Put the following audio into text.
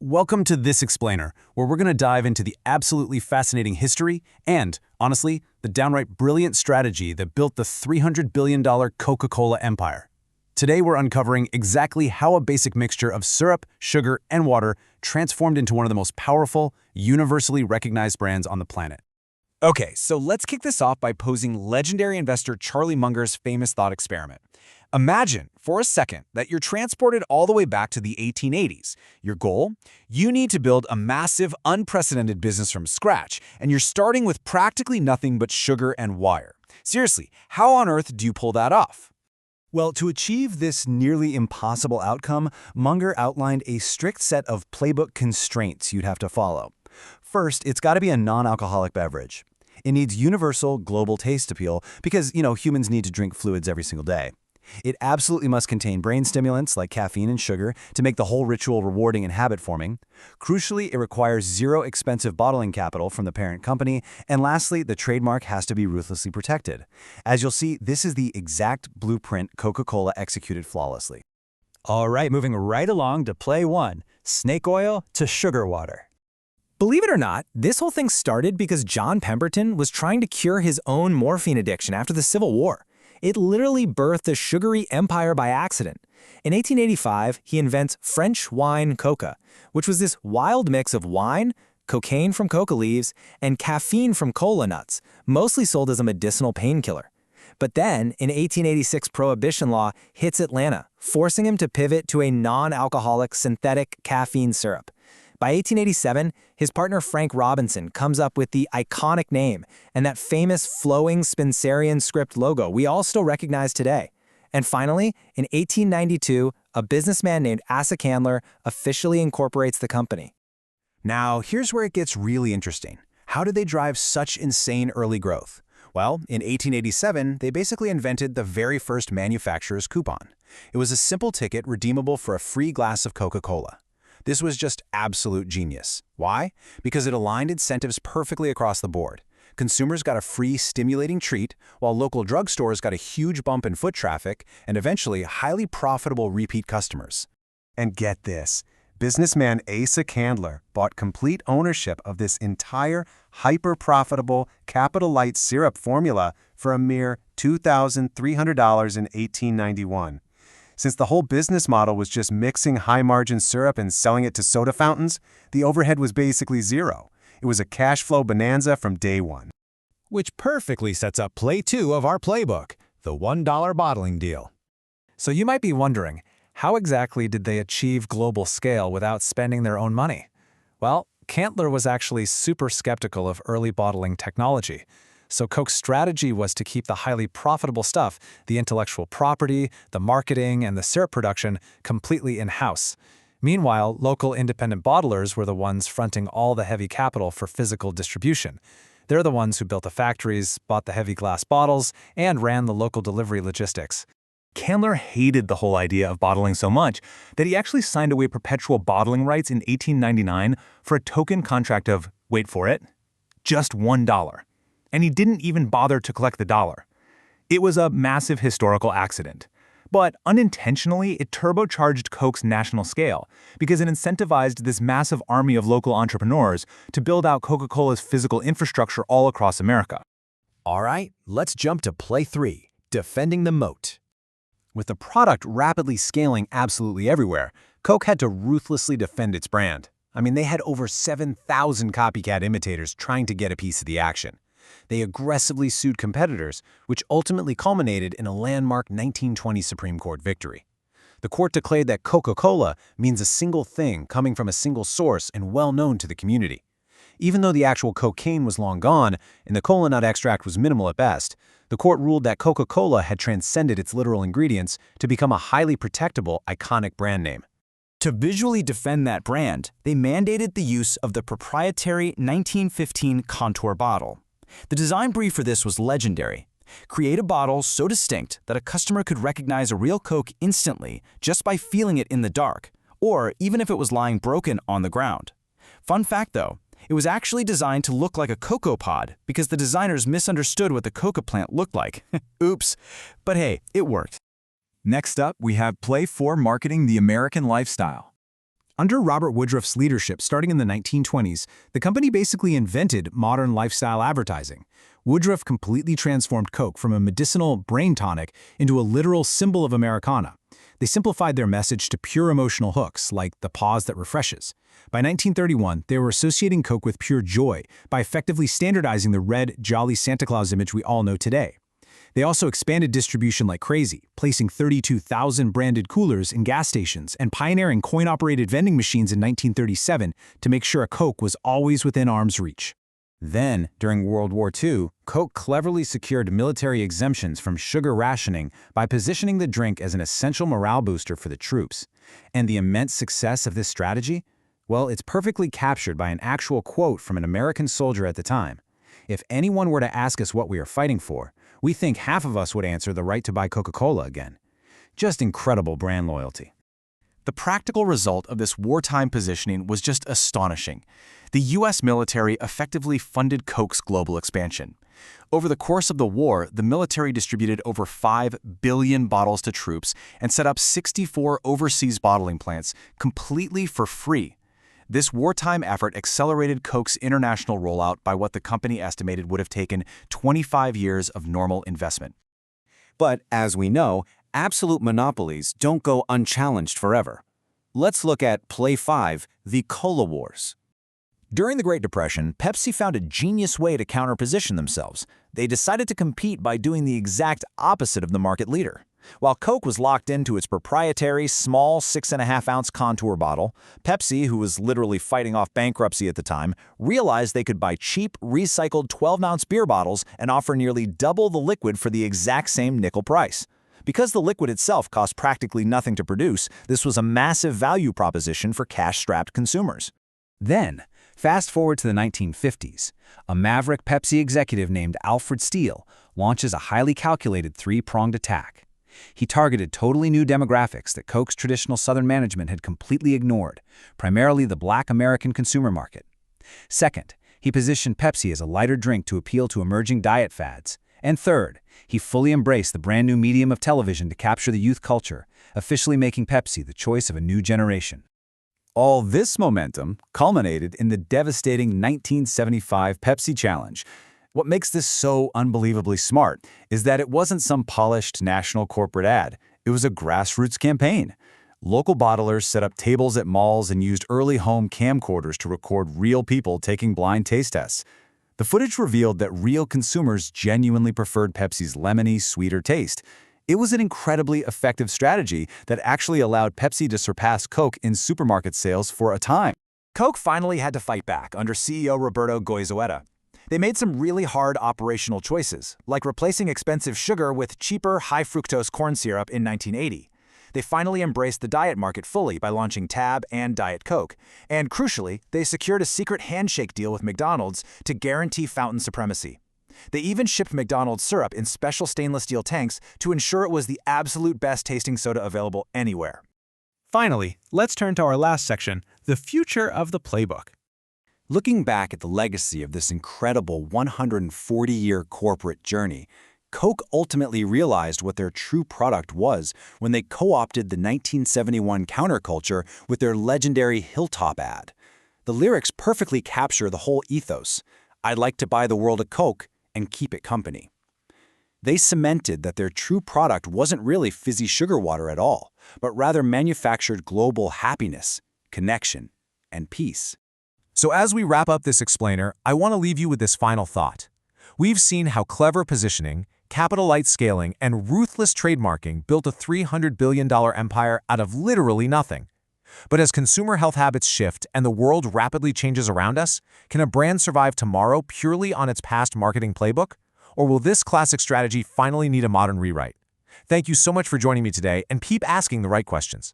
Welcome to This Explainer, where we're going to dive into the absolutely fascinating history and, honestly, the downright brilliant strategy that built the $300 billion Coca-Cola empire. Today we're uncovering exactly how a basic mixture of syrup, sugar, and water transformed into one of the most powerful, universally recognized brands on the planet. Okay, so let's kick this off by posing legendary investor Charlie Munger's famous thought experiment. Imagine, for a second, that you're transported all the way back to the 1880s. Your goal? You need to build a massive, unprecedented business from scratch, and you're starting with practically nothing but sugar and wire. Seriously, how on earth do you pull that off? Well, to achieve this nearly impossible outcome, Munger outlined a strict set of playbook constraints you'd have to follow. First, it's got to be a non-alcoholic beverage. It needs universal, global taste appeal because, humans need to drink fluids every single day. It absolutely must contain brain stimulants like caffeine and sugar to make the whole ritual rewarding and habit-forming. Crucially, it requires zero expensive bottling capital from the parent company. And lastly, the trademark has to be ruthlessly protected. As you'll see, this is the exact blueprint Coca-Cola executed flawlessly. All right, moving right along to play one, snake oil to sugar water. Believe it or not, this whole thing started because John Pemberton was trying to cure his own morphine addiction after the Civil War. It literally birthed a sugary empire by accident. In 1885, he invents French wine coca, which was this wild mix of wine, cocaine from coca leaves, and caffeine from cola nuts, mostly sold as a medicinal painkiller. But then, in 1886, Prohibition law hits Atlanta, forcing him to pivot to a non-alcoholic synthetic caffeine syrup. By 1887, his partner Frank Robinson comes up with the iconic name and that famous flowing Spencerian script logo we all still recognize today. And finally, in 1892, a businessman named Asa Candler officially incorporates the company. Now, here's where it gets really interesting. How did they drive such insane early growth? Well, in 1887, they basically invented the very first manufacturer's coupon. It was a simple ticket redeemable for a free glass of Coca-Cola. This was just absolute genius. Why? Because it aligned incentives perfectly across the board. Consumers got a free, stimulating treat, while local drugstores got a huge bump in foot traffic and eventually highly profitable repeat customers. And get this, businessman Asa Candler bought complete ownership of this entire hyper-profitable, capital-light syrup formula for a mere $2,300 in 1891. Since the whole business model was just mixing high-margin syrup and selling it to soda fountains, the overhead was basically zero. It was a cash flow bonanza from day one. Which perfectly sets up play two of our playbook, the $1 bottling deal. So you might be wondering, how exactly did they achieve global scale without spending their own money? Well, Candler was actually super skeptical of early bottling technology. So Coke's strategy was to keep the highly profitable stuff, the intellectual property, the marketing, and the syrup production, completely in-house. Meanwhile, local independent bottlers were the ones fronting all the heavy capital for physical distribution. They're the ones who built the factories, bought the heavy glass bottles, and ran the local delivery logistics. Candler hated the whole idea of bottling so much that he actually signed away perpetual bottling rights in 1899 for a token contract of, wait for it, just $1. And he didn't even bother to collect the dollar. It was a massive historical accident. But unintentionally, it turbocharged Coke's national scale because it incentivized this massive army of local entrepreneurs to build out Coca-Cola's physical infrastructure all across America. All right, let's jump to play three, defending the moat. With the product rapidly scaling absolutely everywhere, Coke had to ruthlessly defend its brand. They had over 7,000 copycat imitators trying to get a piece of the action. They aggressively sued competitors, which ultimately culminated in a landmark 1920 Supreme Court victory. The court declared that Coca-Cola means a single thing coming from a single source and well known to the community. Even though the actual cocaine was long gone and the cola nut extract was minimal at best, the court ruled that Coca-Cola had transcended its literal ingredients to become a highly protectable, iconic brand name. To visually defend that brand, they mandated the use of the proprietary 1915 contour bottle. The design brief for this was legendary. Create a bottle so distinct that a customer could recognize a real Coke instantly just by feeling it in the dark, or even if it was lying broken on the ground. Fun fact though, it was actually designed to look like a cocoa pod because the designers misunderstood what the coca plant looked like. Oops. But hey, it worked. Next up, we have Play 4 marketing the American lifestyle. Under Robert Woodruff's leadership starting in the 1920s, the company basically invented modern lifestyle advertising. Woodruff completely transformed Coke from a medicinal brain tonic into a literal symbol of Americana. They simplified their message to pure emotional hooks, like the pause that refreshes. By 1931, they were associating Coke with pure joy by effectively standardizing the red, jolly Santa Claus image we all know today. They also expanded distribution like crazy, placing 32,000 branded coolers in gas stations and pioneering coin-operated vending machines in 1937 to make sure a Coke was always within arm's reach. Then, during World War II, Coke cleverly secured military exemptions from sugar rationing by positioning the drink as an essential morale booster for the troops. And the immense success of this strategy? Well, it's perfectly captured by an actual quote from an American soldier at the time. If anyone were to ask us what we are fighting for, we think half of us would answer the right to buy Coca-Cola again. Just incredible brand loyalty. The practical result of this wartime positioning was just astonishing. The U.S. military effectively funded Coke's global expansion. Over the course of the war, the military distributed over 5 billion bottles to troops and set up 64 overseas bottling plants completely for free. This wartime effort accelerated Coke's international rollout by what the company estimated would have taken 25 years of normal investment. But as we know, absolute monopolies don't go unchallenged forever. Let's look at Play 5, the Cola Wars. During the Great Depression, Pepsi found a genius way to counterposition themselves. They decided to compete by doing the exact opposite of the market leader. While Coke was locked into its proprietary small 6.5-ounce contour bottle, Pepsi, who was literally fighting off bankruptcy at the time, realized they could buy cheap, recycled 12-ounce beer bottles and offer nearly double the liquid for the exact same nickel price. Because the liquid itself cost practically nothing to produce, this was a massive value proposition for cash-strapped consumers. Then, fast forward to the 1950s, a maverick Pepsi executive named Alfred Steele launches a highly calculated three-pronged attack. He targeted totally new demographics that Coke's traditional Southern management had completely ignored, primarily the Black American consumer market. Second, he positioned Pepsi as a lighter drink to appeal to emerging diet fads. And third, he fully embraced the brand new medium of television to capture the youth culture, officially making Pepsi the choice of a new generation. All this momentum culminated in the devastating 1975 Pepsi Challenge. What makes this so unbelievably smart is that it wasn't some polished national corporate ad. It was a grassroots campaign. Local bottlers set up tables at malls and used early home camcorders to record real people taking blind taste tests. The footage revealed that real consumers genuinely preferred Pepsi's lemony, sweeter taste. It was an incredibly effective strategy that actually allowed Pepsi to surpass Coke in supermarket sales for a time. Coke finally had to fight back under CEO Roberto Goizueta. They made some really hard operational choices, like replacing expensive sugar with cheaper, high-fructose corn syrup in 1980. They finally embraced the diet market fully by launching Tab and Diet Coke. And crucially, they secured a secret handshake deal with McDonald's to guarantee fountain supremacy. They even shipped McDonald's syrup in special stainless steel tanks to ensure it was the absolute best-tasting soda available anywhere. Finally, let's turn to our last section, the future of the playbook. Looking back at the legacy of this incredible 140-year corporate journey, Coke ultimately realized what their true product was when they co-opted the 1971 counterculture with their legendary Hilltop ad. The lyrics perfectly capture the whole ethos. I'd like to buy the world a Coke and keep it company. They cemented that their true product wasn't really fizzy sugar water at all, but rather manufactured global happiness, connection, and peace. So as we wrap up this explainer, I want to leave you with this final thought. We've seen how clever positioning, capital-light scaling, and ruthless trademarking built a $300 billion empire out of literally nothing. But as consumer health habits shift and the world rapidly changes around us, can a brand survive tomorrow purely on its past marketing playbook? Or will this classic strategy finally need a modern rewrite? Thank you so much for joining me today, and keep asking the right questions.